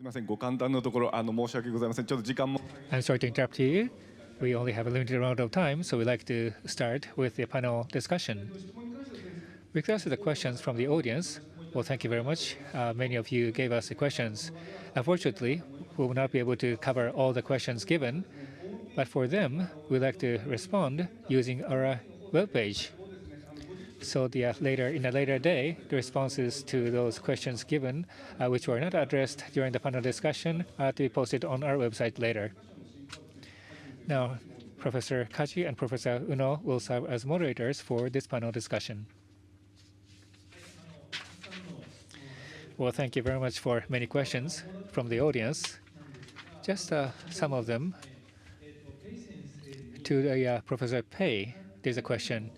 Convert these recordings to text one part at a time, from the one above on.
すみません、ご簡単なところ申し訳ございません。ちょっと時間も。I'm sorry to interrupt you. We only have a limited amount of time, so we'd like to start with the panel discussion. With regards to the questions from the audience, well, thank you very much. Many of you gave us the questions. Unfortunately, we will not be able to cover all the questions given, but for them, we'd like to respond using our webpage. So in a later day, the responses to those questions given, which were not addressed during the panel discussion, are to be posted on our website later. Now, Professor Kaji and Professor Uno will serve as moderators for this panel discussion. Well, thank you very much for many questions from the audience. Just some of them. To the Professor Pei, there's a question.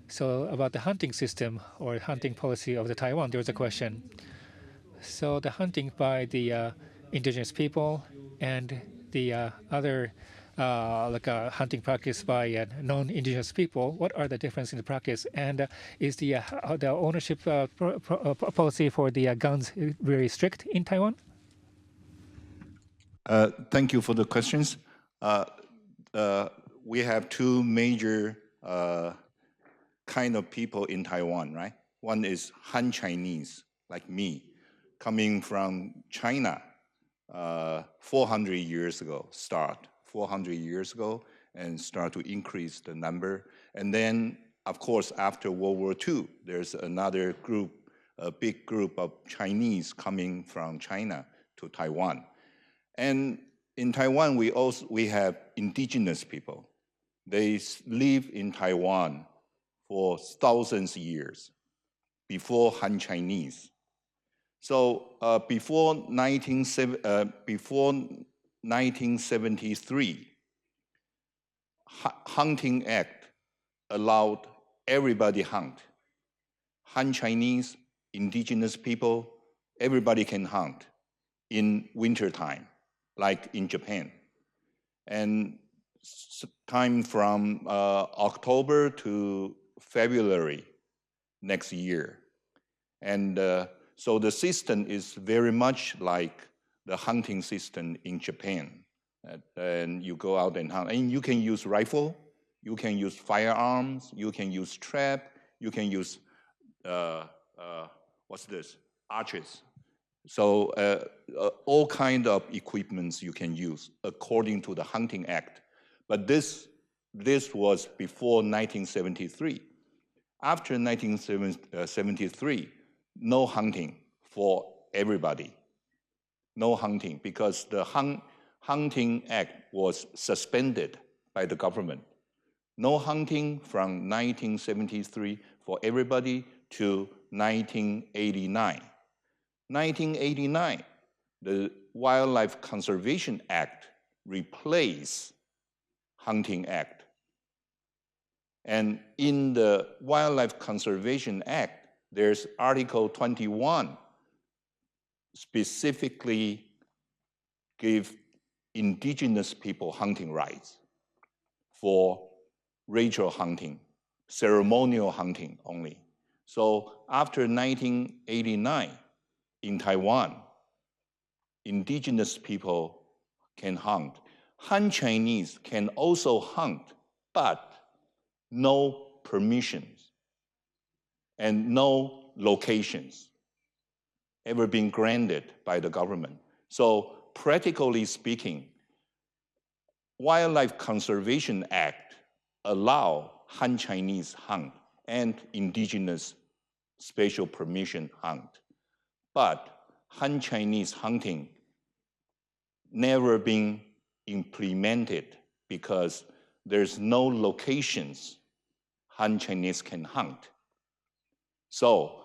So about the hunting system or hunting policy of the Taiwan, there was a question. So the hunting by the indigenous people and the other hunting practice by non-indigenous people, what are the differences in the practice? And is the ownership policy for the guns very strict in Taiwan? Thank you for the questions. We have two major kind of people in Taiwan, right? One is Han Chinese, like me, coming from China 400 years ago, 400 years ago, and start to increase the number. And then, of course, after World War II, there's another group, a big group of Chinese coming from China to Taiwan. And in Taiwan, we have indigenous people. They live in Taiwan for thousands of years before Han Chinese. So before 1973, Hunting Act allowed everybody hunt. Han Chinese, indigenous people, everybody can hunt in wintertime, like in Japan. And time from October to February next year. And so the system is very much like the hunting system in Japan. And you go out and hunt. And you can use rifle, you can use firearms, you can use trap, you can use, what's this? Archers. So all kind of equipments you can use according to the Hunting Act. But this was before 1973. After 1973, no hunting for everybody. No hunting, because the Hunting Act was suspended by the government. No hunting from 1973 for everybody to 1989. 1989, the Wildlife Conservation Act replaced Hunting Act. And in the Wildlife Conservation Act, there's Article 21 specifically give indigenous people hunting rights for ritual hunting, ceremonial hunting only. So after 1989, in Taiwan, indigenous people can hunt. Han Chinese can also hunt, but no permissions and no locations ever been granted by the government. So practically speaking, Wildlife Conservation Act allow Han Chinese hunt and indigenous special permission hunt. But Han Chinese hunting never been implemented because there's no locations Han Chinese can hunt. So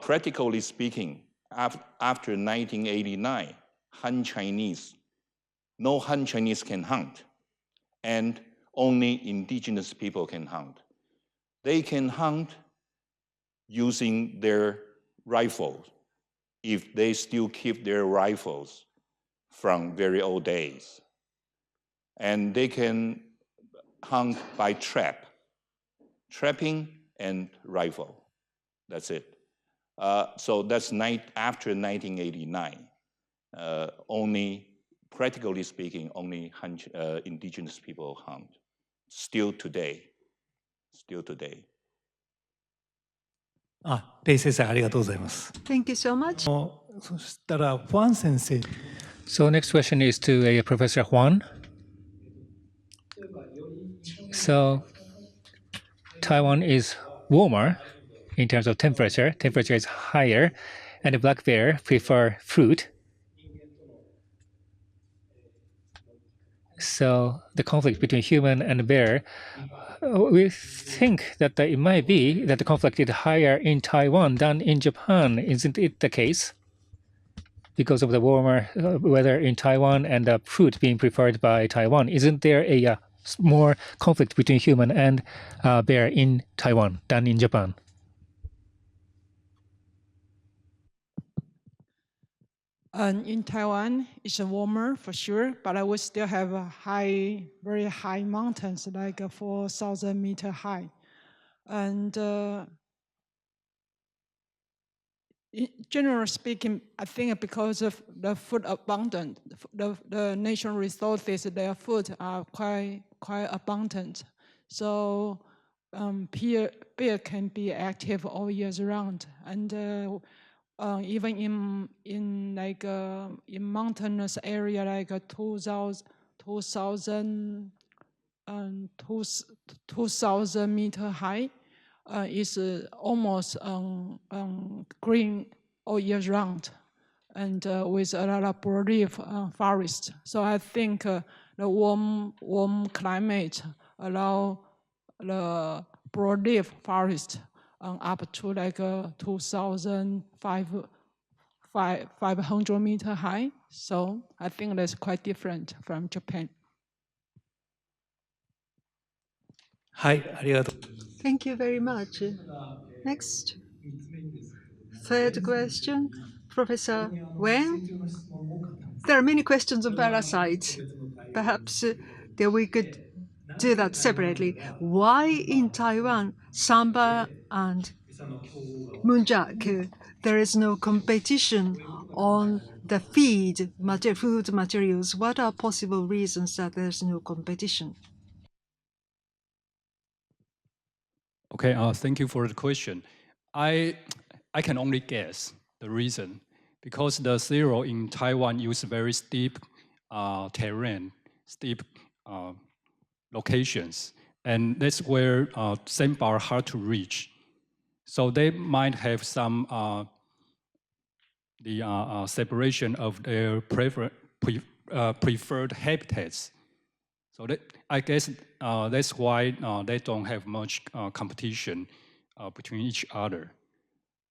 practically speaking, after 1989, no Han Chinese can hunt, and only indigenous people can hunt. They can hunt using their rifles, if they still keep their rifles from very old days. And they can hunt by trapping and rifle. That's it. So that's after 1989. only, practically speaking, only indigenous people hunt. Still today. レイ先生、ありがとうございます。Thank you so much. そしたら、ファン先生。So next question is to Professor Hwang. So Taiwan is warmer in terms of temperature. Temperature is higher, and the black bear prefer fruit. So the conflict between human and bear, we think that it might be that the conflict is higher in Taiwan than in Japan. Isn't it the case? Because of the warmer weather in Taiwan and the fruit being preferred by Taiwan, isn't there a more conflict between human and bear in Taiwan than in Japan? In Taiwan, it's warmer for sure, but I will still have a very high mountains, like 4,000 meter high. And generally speaking, I think because of the food abundant, the natural resources, their food are quite abundant. So bear can be active all years round, and even in mountainous area like 2,000 meter high, is almost green all year round, and with a lot of broadleaf forest. So I think the warm climate allow the broadleaf forest up to like 2,500 meter high. So I think that's quite different from Japan. はい、ありがとう。Thank you very much. Next. Third question, Professor Weng. There are many questions on parasites. Perhaps we could do that separately. Why in Taiwan, Samba and Muntjac, there is no competition on the food materials? What are possible reasons that there's no competition? Okay, thank you for the question. I can only guess the reason, because the zero in Taiwan use very steep terrain, steep locations, and that's where sandbar hard to reach. So they might have some separation of their preferred habitats. So I guess that's why they don't have much competition between each other.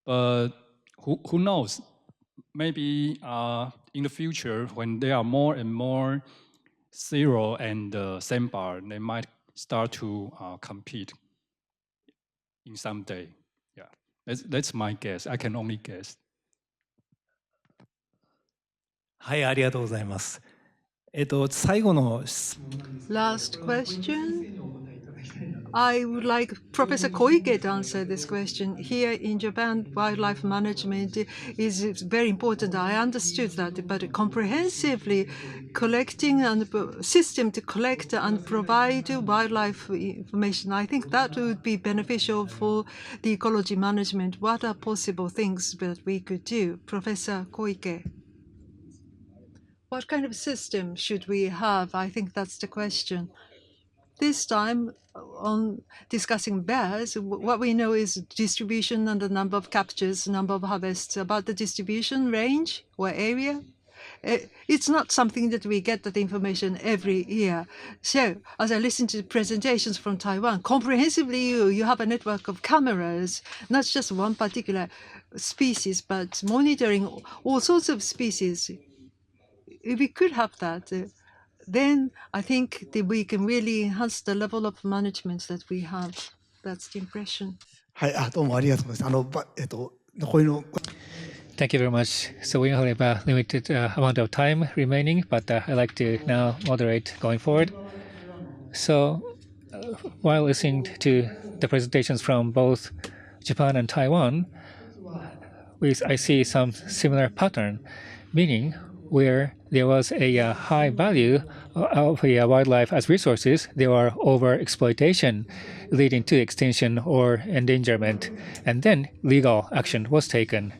But who knows? Maybe in the future, when there are more and more zero and sandbar, they might start to compete in some day. Yeah, that's my guess. I can only guess. はい、ありがとうございます。最後の質問。Last question. I would like Professor Koike to answer this question. Here in Japan, wildlife management is very important. I understood that, but comprehensively collecting and system to collect and provide wildlife information, I think that would be beneficial for the ecology management. What are possible things that we could do? Professor Koike. What kind of system should we have? I think that's the question. This time, on discussing bears, what we know is distribution and the number of captures, number of harvests. About the distribution range or area, it's not something that we get that information every year. So, as I listen to presentations from Taiwan, comprehensively you have a network of cameras, not just one particular species, but monitoring all sorts of species. If we could have that, then I think that we can really enhance the level of management that we have. That's the impression. はい、どうもありがとうございます。残りの。Thank you very much. So we only have a limited amount of time remaining, but I'd like to now moderate going forward. So while listening to the presentations from both Japan and Taiwan, I see some similar pattern, meaning where there was a high value of wildlife as resources, there are overexploitation leading to extinction or endangerment, and then legal action was taken.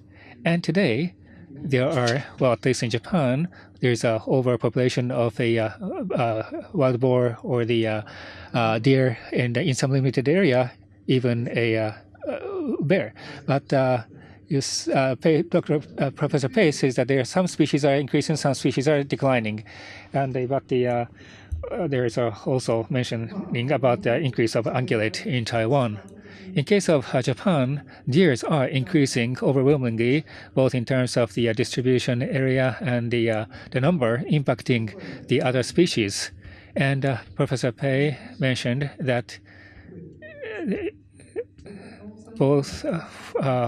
And today, there are, well, at least in Japan, there's a overpopulation of a wild boar or the deer in some limited area, even a bear. But Professor Pei says that there are some species are increasing, some species are declining, and there is also mentioning about the increase of ungulate in Taiwan. In case of Japan, deers are increasing overwhelmingly, both in terms of the distribution area and the number impacting the other species. And Professor Pei mentioned that both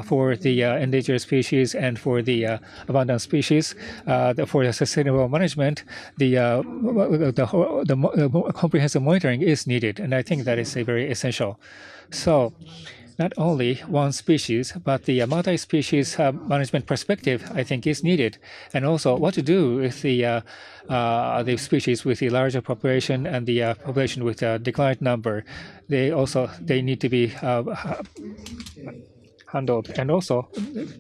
for the endangered species and for the abundant species, for the sustainable management, the comprehensive monitoring is needed, and I think that is very essential. So, not only one species, but the multi-species management perspective, I think, is needed, and also what to do with the species with the larger population and the population with a declined number. They need to be handled. And also,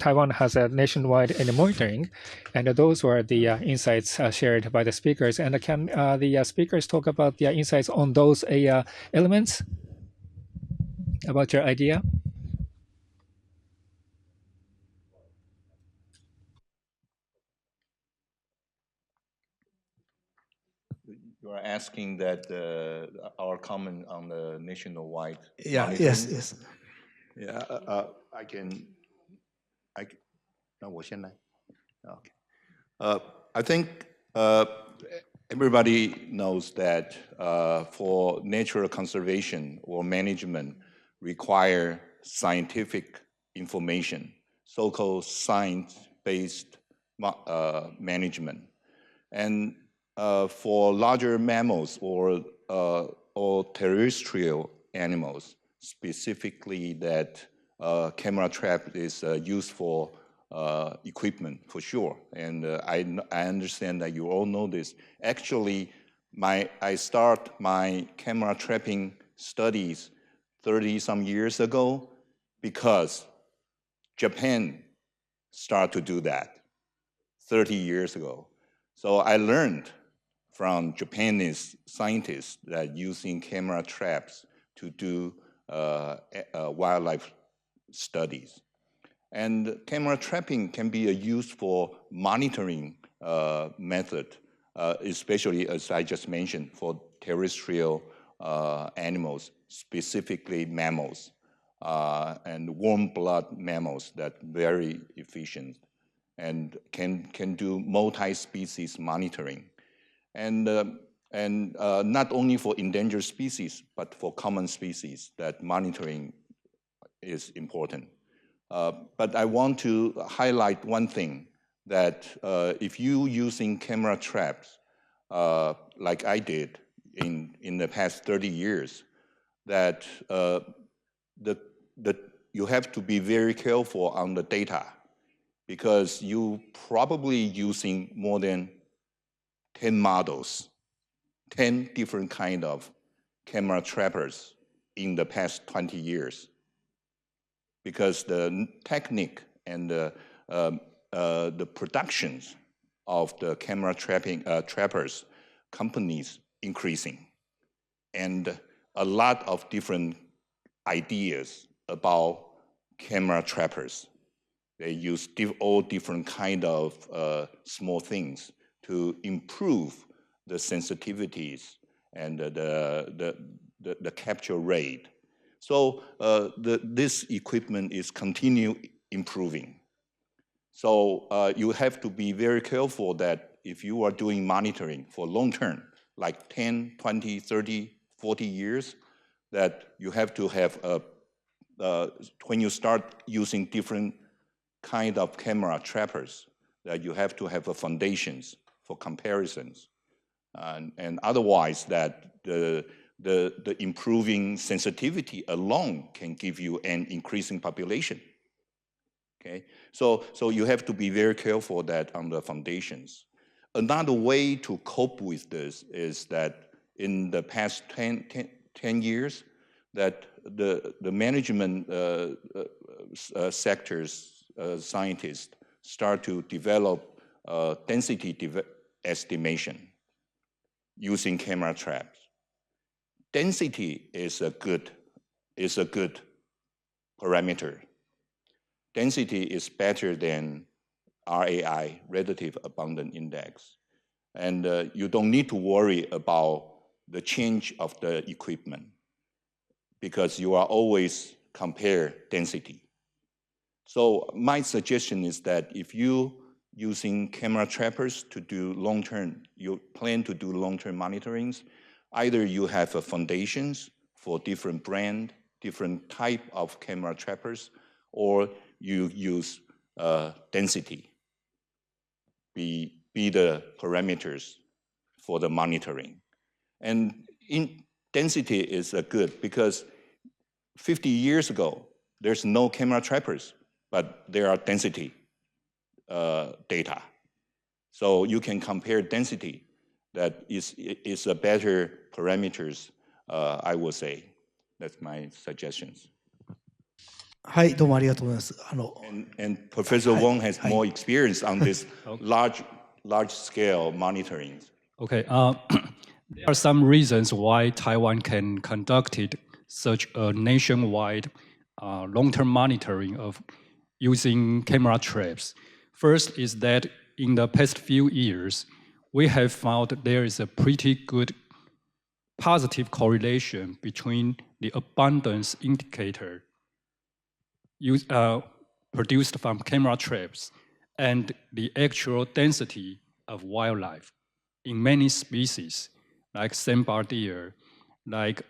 Taiwan has a nationwide monitoring, and those were the insights shared by the speakers. And can the speakers talk about the insights on those elements? About your idea? You are asking that our comment on the nationwide. Yeah. monitoring? Yes. Yeah. I can. No, 我先来. Okay. I think everybody knows that for natural conservation or management require scientific information, so-called science-based management. And for larger mammals or terrestrial animals, specifically that camera trap is used for equipment for sure. And I understand that you all know this. Actually, I start my camera trapping studies 30-some years ago because Japan started to do that 30 years ago. So I learned from Japanese scientists that using camera traps to do wildlife studies. And camera trapping can be a useful monitoring method, especially as I just mentioned, for terrestrial animals, specifically mammals, and warm blood mammals that very efficient and can do multi-species monitoring. And not only for endangered species, but for common species, that monitoring is important. But I want to highlight one thing, that if you using camera traps, like I did in the past 30 years, that you have to be very careful on the data, because you probably using more than 10 models, 10 different kind of camera trappers in the past 20 years. Because the technique and the productions of the camera trappers companies increasing, and a lot of different ideas about camera trappers. They use all different kind of small things to improve the sensitivities and the capture rate. So this equipment is continue improving. So you have to be very careful that if you are doing monitoring for long term, like 10, 20, 30, 40 years, that you have to have, when you start using different kind of camera trappers, that you have to have a foundations for comparisons. And otherwise that the improving sensitivity alone can give you an increasing population. Okay, so you have to be very careful that on the foundations. another way to cope with this is that in the past 10 years, that the management sectors, scientists start to develop density estimation using camera traps. Density is a good parameter. Density is better than RAI, relative abundance index. And you don't need to worry about the change of the equipment because you are always compare density. So my suggestion is that if you using camera trappers to do long-term, you plan to do long-term monitorings, either you have foundations for different brand, different type of camera trappers, or you use density be the parameters for the monitoring. And in density is good because 50 years ago, there's no camera trappers, but there are density data. So you can compare density that is a better parameters, I would say. That's my suggestions. はい、どうもありがとうございます。And Professor Weng has more experience on this large scale monitoring. Okay, there are some reasons why Taiwan can conduct such a nationwide long-term monitoring of using camera traps. First is that in the past few years, we have found there is a pretty good positive correlation between the abundance indicator produced from camera traps and the actual density of wildlife in many species, like sandbar deer, like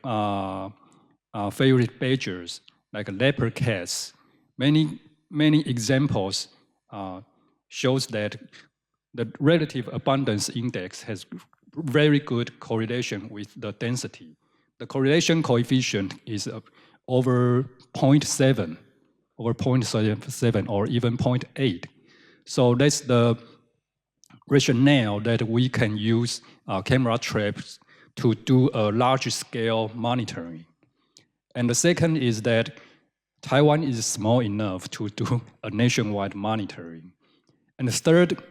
favorite badgers, like leopard cats. Many examples shows that the relative abundance index has very good correlation with the density. The correlation coefficient is over 0.7, or 0.7, or even 0.8. So that's the rationale that we can use camera traps to do a large-scale monitoring. And the second is that Taiwan is small enough to do a nationwide monitoring. And the third,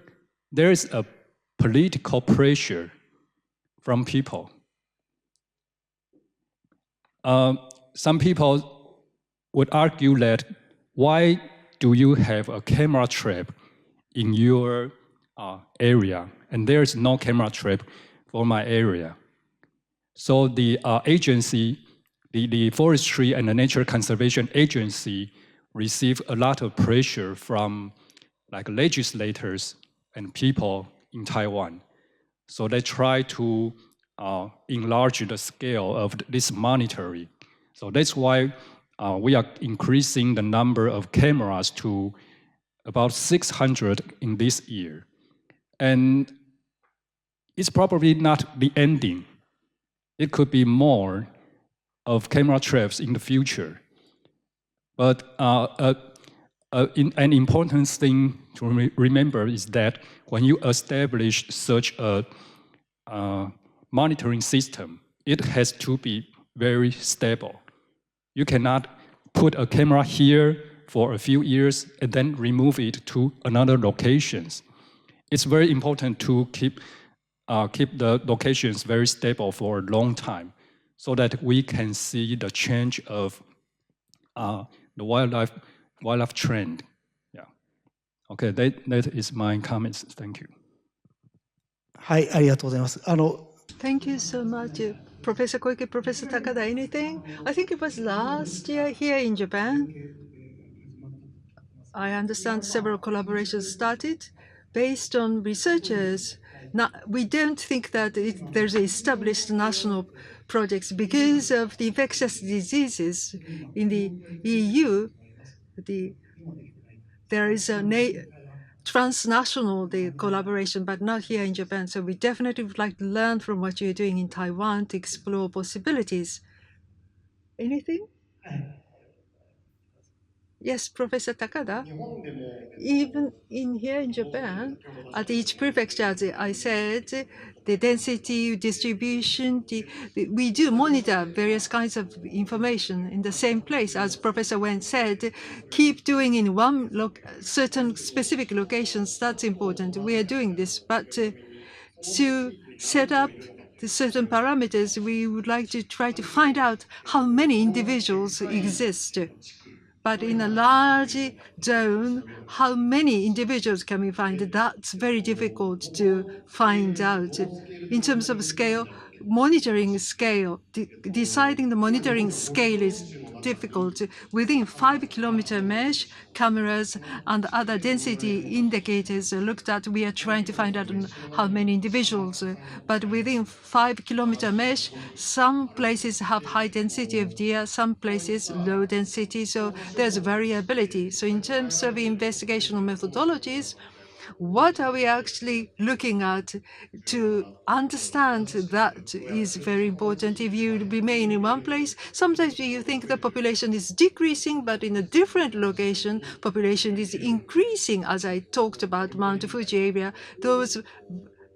there is a political pressure from people. Some people would argue that why do you have a camera trap in your area and there is no camera trap for my area? So the agency, the Forestry and the Nature Conservation Agency receive a lot of pressure from like legislators and people in Taiwan. So they try to enlarge the scale of this monitoring. So that's why we are increasing the number of cameras to about 600 in this year. And it's probably not the ending. It could be more of camera traps in the future. But an important thing to remember is that when you establish such a monitoring system, it has to be very stable. You cannot put a camera here for a few years and then remove it to another locations. It's very important to keep the locations very stable for a long time so that we can see the change of the wildlife trend. Yeah. Okay, that is my comments. Thank you. はい、ありがとうございます。Thank you so much. Professor Koike, Professor Takada, anything? I think it was last year here in Japan. I understand several collaborations started based on researchers. We don't think that there's established national projects because of the infectious diseases in the EU. There is a transnational collaboration, but not here in Japan. So we definitely would like to learn from what you're doing in Taiwan to explore possibilities. Anything? Yes, Professor Takada, even in here in Japan, at each prefecture, as I said, the density distribution, we do monitor various kinds of information in the same place. As Professor Weng said, keep doing in one certain specific locations, that's important. We are doing this, but to set up the certain parameters, we would like to try to find out how many individuals exist. But in a large zone, how many individuals can we find? That's very difficult to find out. In terms of scale, monitoring scale, deciding the monitoring scale is difficult. Within 5-kilometer mesh, cameras and other density indicators are looked at. We are trying to find out how many individuals. But within 5-kilometer mesh, some places have high density of deer, some places low density. So there's variability. So in terms of investigational methodologies, what are we actually looking at to understand that is very important. If you remain in one place, sometimes you think the population is decreasing, but in a different location, population is increasing. As I talked about Mount Fuji area, those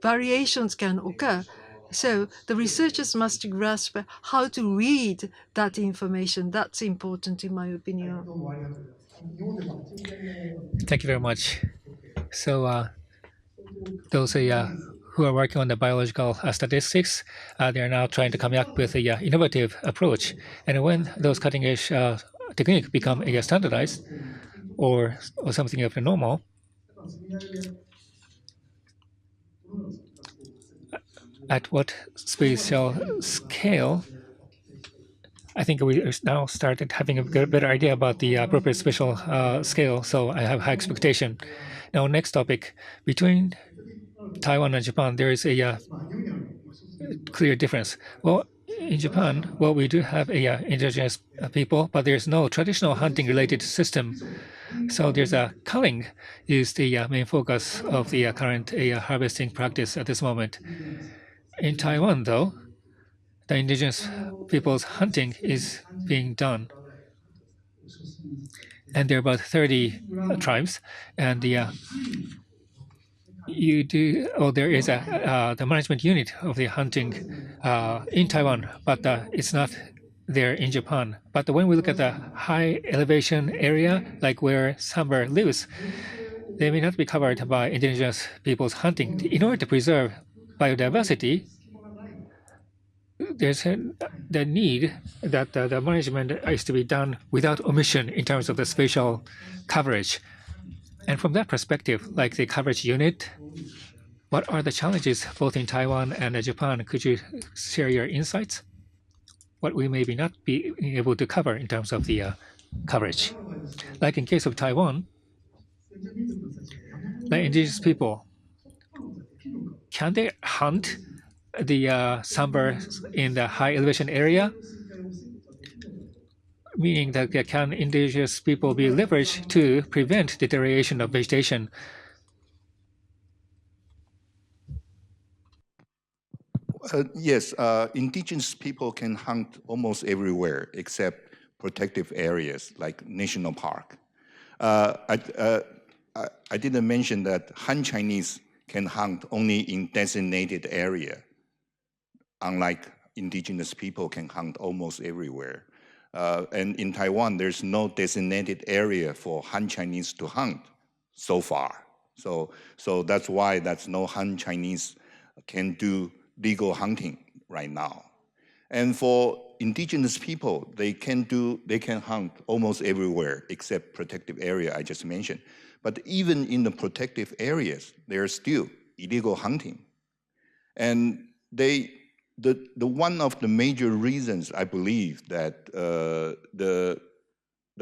variations can occur. So the researchers must grasp how to read that information. That's important, in my opinion. Thank you very much. So those who are working on the biological statistics, they are now trying to come up with a innovative approach. And when those cutting-edge techniques become standardized or something of the normal, at what spatial scale, I think we are now started having a better idea about the appropriate spatial scale. So I have high expectation. Now, next topic, between Taiwan and Japan, there is a clear difference. Well, in Japan, well, we do have indigenous people, but there's no traditional hunting-related system. So there's culling is the main focus of the current harvesting practice at this moment. In Taiwan, though, the indigenous people's hunting is being done. And there are about 30 tribes, and there is the management unit of the hunting in Taiwan, but it's not there in Japan. But when we look at the high elevation area, like where sambar lives, they may not be covered by indigenous people's hunting. In order to preserve biodiversity, there's the need that the management is to be done without omission in terms of the spatial coverage. And from that perspective, like the coverage unit, what are the challenges both in Taiwan and Japan? Could you share your insights? What we maybe not be able to cover in terms of the coverage. Like in case of Taiwan, the indigenous people, can they hunt the sambar in the high elevation area? Meaning that can indigenous people be leveraged to prevent deterioration of vegetation? Yes, indigenous people can hunt almost everywhere except protective areas like national park. I didn't mention that Han Chinese can hunt only in designated area, unlike indigenous people can hunt almost everywhere. And in Taiwan, there's no designated area for Han Chinese to hunt so far. So that's why no Han Chinese can do legal hunting right now. And for indigenous people, they can hunt almost everywhere except protective area I just mentioned. But even in the protective areas, there's still illegal hunting. And the one of the major reasons I believe that the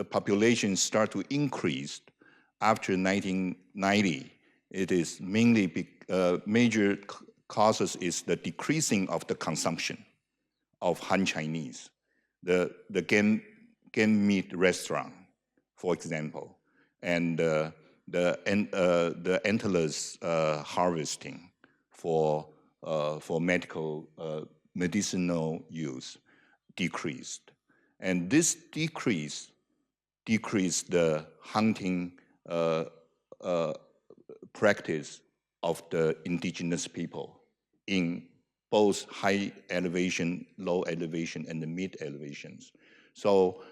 population start to increase after 1990, it is mainly major causes is the decreasing of the consumption of Han Chinese, the game meat restaurant, for example, and the antlers harvesting for medicinal use decreased, and this decrease decrease the hunting practice of the indigenous people in both high elevation, low elevation, and the mid elevations. So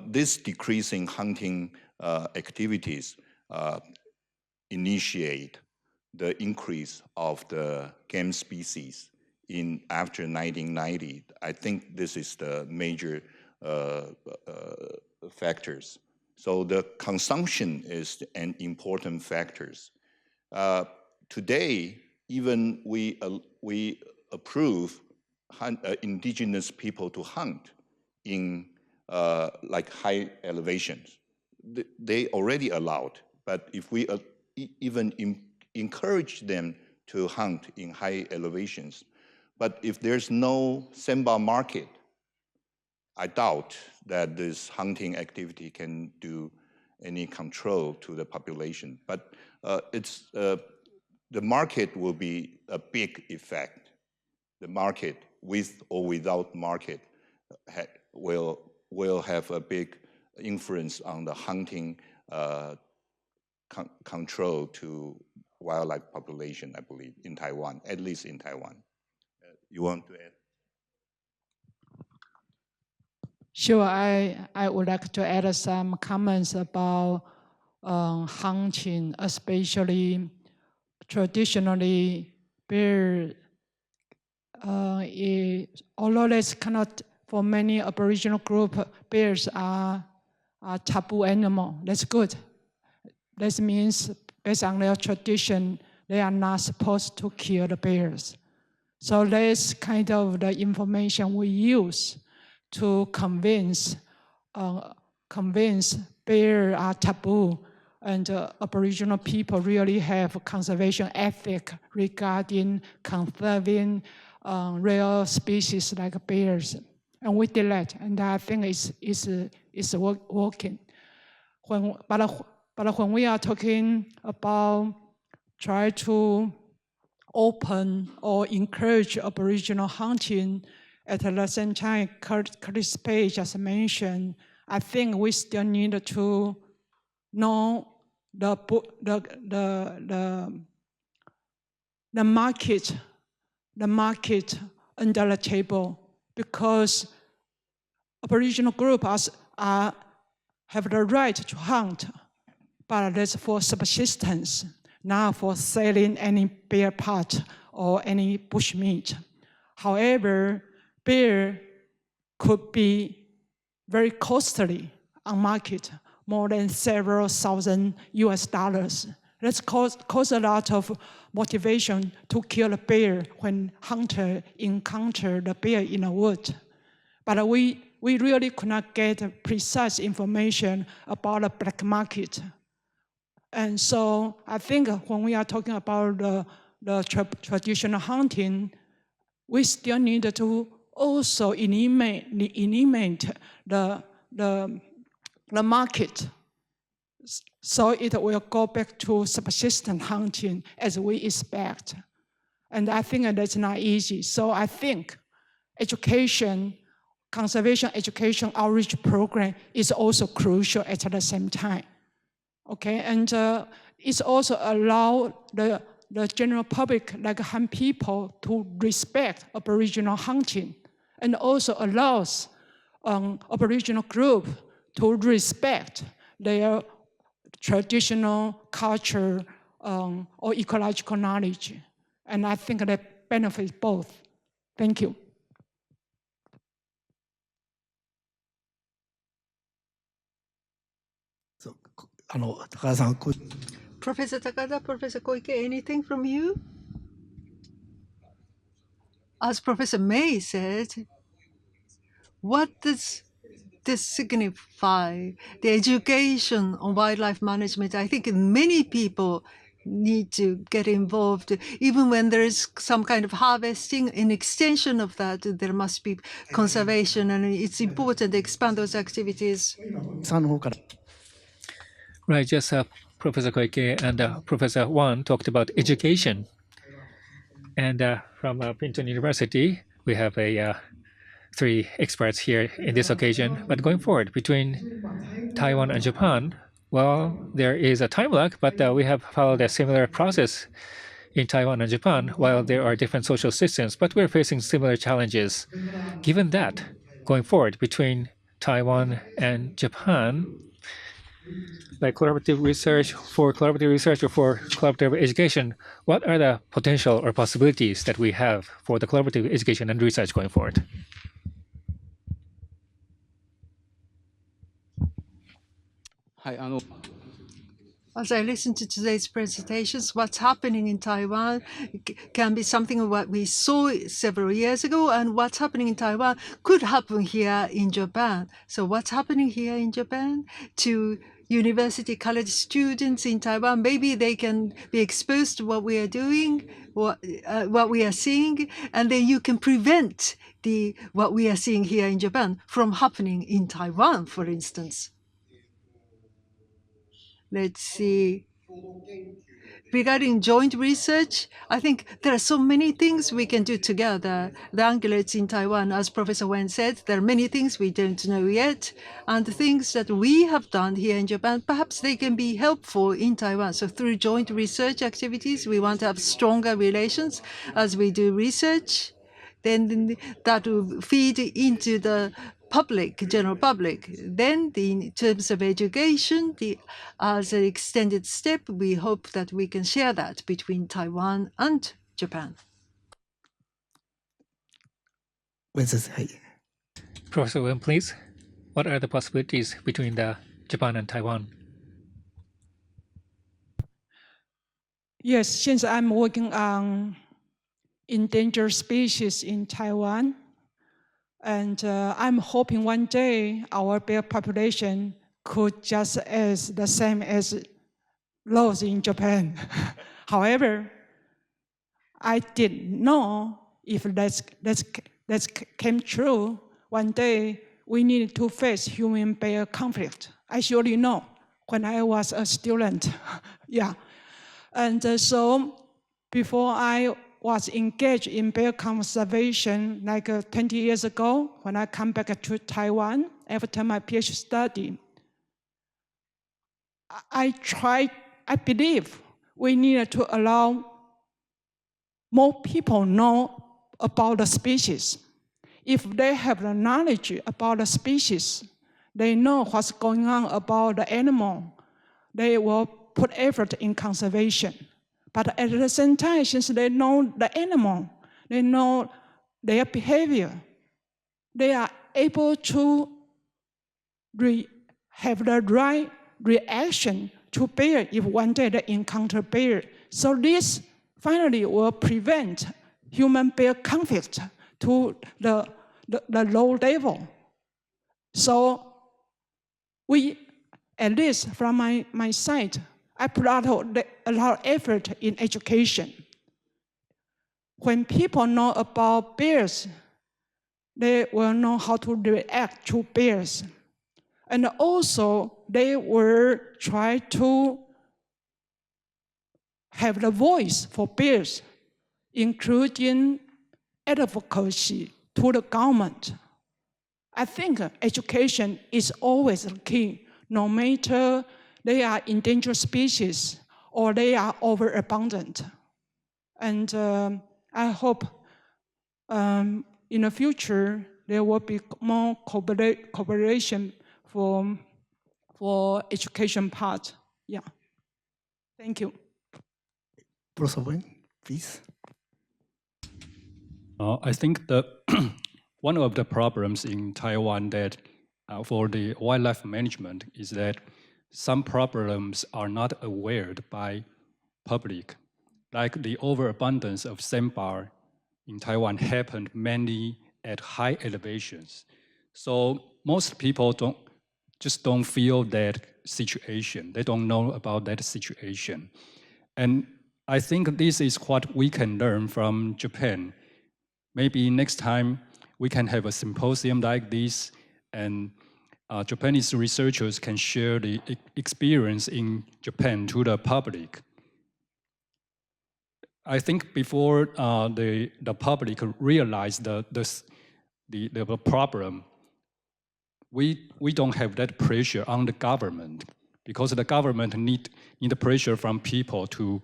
this decreasing hunting activities initiate the increase of the game species after 1990. I think this is the major factors. So the consumption is an important factors. Today, even we approve indigenous people to hunt in like high elevations. They already allowed, but if we even encourage them to hunt in high elevations, but if there's no Semba market, I doubt that this hunting activity can do any control to the population. But the market will be a big effect. The market, with or without market, will have a big influence on the hunting control to wildlife population, I believe, in Taiwan, at least in Taiwan. You want to add? Sure, I would like to add some comments about hunting, especially traditionally bear. Although that's cannot, for many Aboriginal group, bears are taboo animal. That's good. That means based on their tradition, they are not supposed to kill the bears. So that's kind of the information we use to convince bears are taboo, and Aboriginal people really have conservation ethic regarding conserving rare species like bears, and we did that, and I think it's working. But when we are talking about try to open or encourage Aboriginal hunting, at the same time, Kurtis Page just mentioned, I think we still need to know the market under the table, because Aboriginal groups have the right to hunt, but that's for subsistence, not for selling any bear part or any bush meat. However, bear could be very costly on market, more than several thousand US$. That's cause a lot of motivation to kill a bear when hunter encounter the bear in the wood. But we really could not get precise information about the black market. And so I think when we are talking about the traditional hunting, we still need to also eliminate the market, so it will go back to subsistence hunting as we expect. And I think that's not easy. So I think education, conservation education outreach program is also crucial at the same time. Okay, and it's also allow the general public, like Han people, to respect Aboriginal hunting, and also allows Aboriginal group to respect their traditional culture or ecological knowledge. And I think that benefits both. Thank you. Professor Takada, Professor Koike, anything from you? As Professor Mei said, what does this signify? The education on wildlife management, I think many people need to get involved. Even when there is some kind of harvesting, in extension of that, there must be conservation, and it's important to expand those activities. Right, just Professor Koike and Professor Hwang talked about education. And from Princeton University, we have three experts here in this occasion. But going forward, between Taiwan and Japan, well, there is a time lag, but we have followed a similar process in Taiwan and Japan, while there are different social systems, but we're facing similar challenges. Given that, going forward between Taiwan and Japan, like collaborative research or for collaborative education, what are the potential or possibilities that we have for the collaborative education and research going forward? As I listen to today's presentations, what's happening in Taiwan can be something of what we saw several years ago, and what's happening in Taiwan could happen here in Japan. So what's happening here in Japan to university college students in Taiwan, maybe they can be exposed to what we are doing, what we are seeing, and then you can prevent what we are seeing here in Japan from happening in Taiwan, for instance. Let's see. Regarding joint research, I think there are so many things we can do together. The ungulates in Taiwan, as Professor Weng said, there are many things we don't know yet. And the things that we have done here in Japan, perhaps they can be helpful in Taiwan. So through joint research activities, we want to have stronger relations as we do research. Then that will feed into the general public. Then in terms of education, as an extended step, we hope that we can share that between Taiwan and Japan. Professor Weng, please. What are the possibilities between Japan and Taiwan? Yes, since I'm working on endangered species in Taiwan, and I'm hoping one day our bear population could just as the same as those in Japan. However, I didn't know if that came true. One day we need to face human-bear conflict. I surely know when I was a student. Yeah, and so before I was engaged in bear conservation like 20 years ago when I come back to Taiwan after my PhD study. I believe we need to allow more people know about the species. If they have the knowledge about the species, they know what's going on about the animal, they will put effort in conservation. But at the same time, since they know the animal, they know their behavior, they are able to have the right reaction to bear if one day they encounter bear. So this finally will prevent human-bear conflict to the low level. So we, at least from my side, I put out a lot of effort in education. When people know about bears, they will know how to react to bears. And also, they will try to have the voice for bears, including advocacy to the government. I think education is always the key, no matter they are endangered species or they are overabundant. And I hope in the future there will be more cooperation for education part. Yeah. Thank you. Professor Weng, please. I think that one of the problems in Taiwan that for the wildlife management is that some problems are not aware by public, like the overabundance of sandbar in Taiwan happened mainly at high elevations. So most people don't feel that situation. They don't know about that situation. And I think this is what we can learn from Japan. Maybe next time we can have a symposium like this, and Japanese researchers can share the experience in Japan to the public. I think before the public realize the problem, we don't have that pressure on the government, because the government need the pressure from people to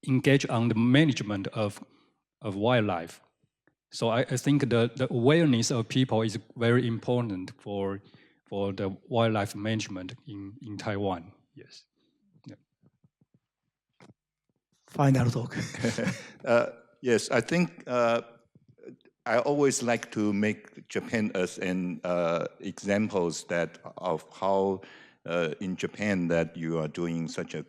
engage on the management of wildlife. So I think the awareness of people is very important for the wildlife management in Taiwan. Yes. Yeah. Final talk. Yes, I think I always like to make Japan as an examples that of how in Japan that you are doing such a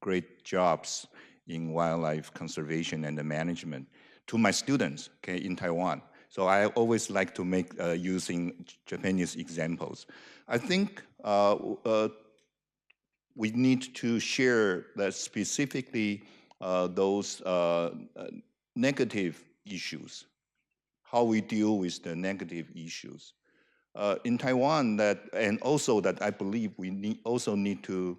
great jobs in wildlife conservation and the management to my students, okay, in Taiwan. So I always like to make using Japanese examples. I think we need to share that specifically those negative issues, how we deal with the negative issues. In Taiwan, and also that I believe we also need to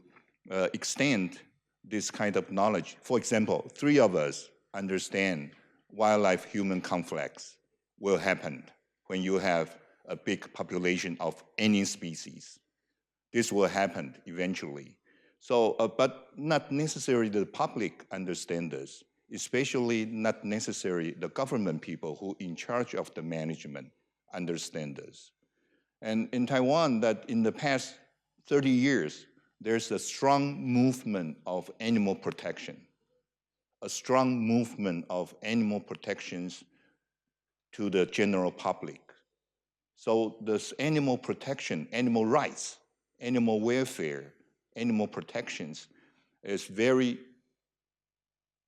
extend this kind of knowledge. For example, 3 of us understand wildlife-human conflicts will happen when you have a big population of any species. This will happen eventually. So, but not necessarily the public understand this, especially not necessarily the government people who in charge of the management understand this. And in Taiwan, that in the past 30 years, there's a strong movement of animal protection, a strong movement of animal protections to the general public. So this animal protection, animal rights, animal welfare, animal protections is very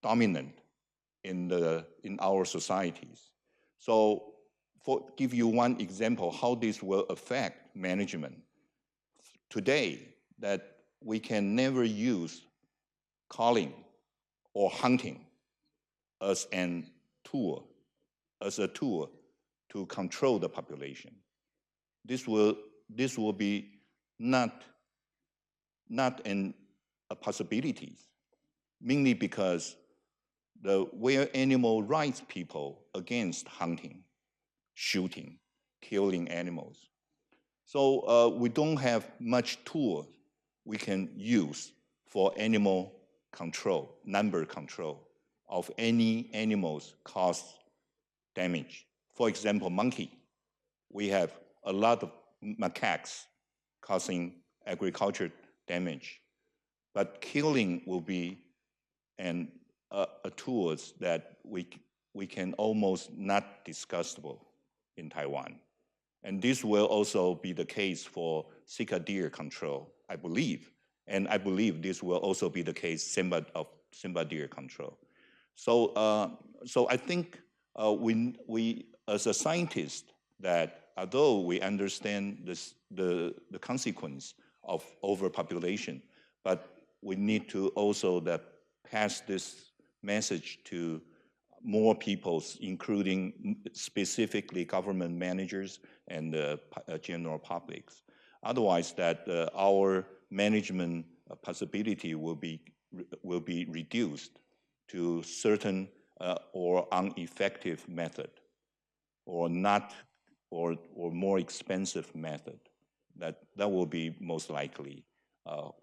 dominant in our societies. So give you one example how this will affect management. Today, that we can never use calling or hunting as a tool to control the population. This will be not a possibility, mainly because where animal rights people against hunting, shooting, killing animals. So we don't have much tools we can use for animal control, number control of any animals cause damage. For example, monkey. We have a lot of macaques causing agriculture damage, but killing will be a tools that we can almost not discussable in Taiwan. And this will also be the case for Sika deer control, I believe. And I believe this will also be the case Simba deer control. So, so I think we as a scientist, that although we understand the consequence of overpopulation, but we need to also pass this message to more people, including specifically government managers and the general publics. Otherwise, our management possibility will be reduced to certain or ineffective method, or more expensive method. That will be most likely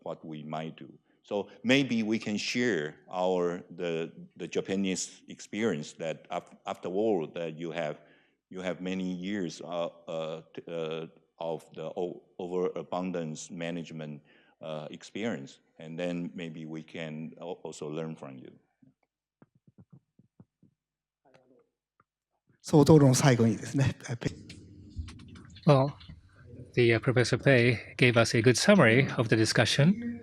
what we might do. So maybe we can share the Japanese experience that after all that you have many years of the overabundance management experience, and then maybe we can also learn from you. 総討論の最後にですね、Well, the Professor Pei gave us a good summary of the discussion.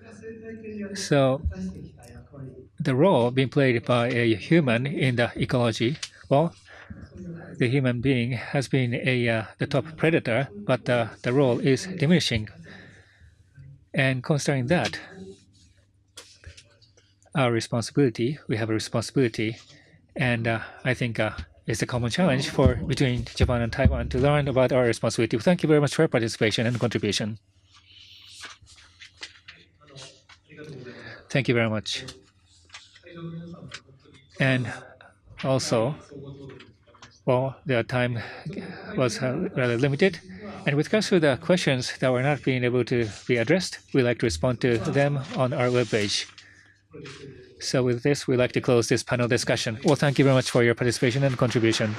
So, the role being played by a human in the ecology, well, the human being has been the top predator, but the role is diminishing. And considering that, we have a responsibility, and I think it's a common challenge between Japan and Taiwan to learn about our responsibility. Thank you very much for your participation and contribution. Thank you very much. And also, well, the time was rather limited, And with regards to the questions that were not being able to be addressed, we'd like to respond to them on our webpage. So with this, we'd like to close this panel discussion. Well, thank you very much for your participation and contribution.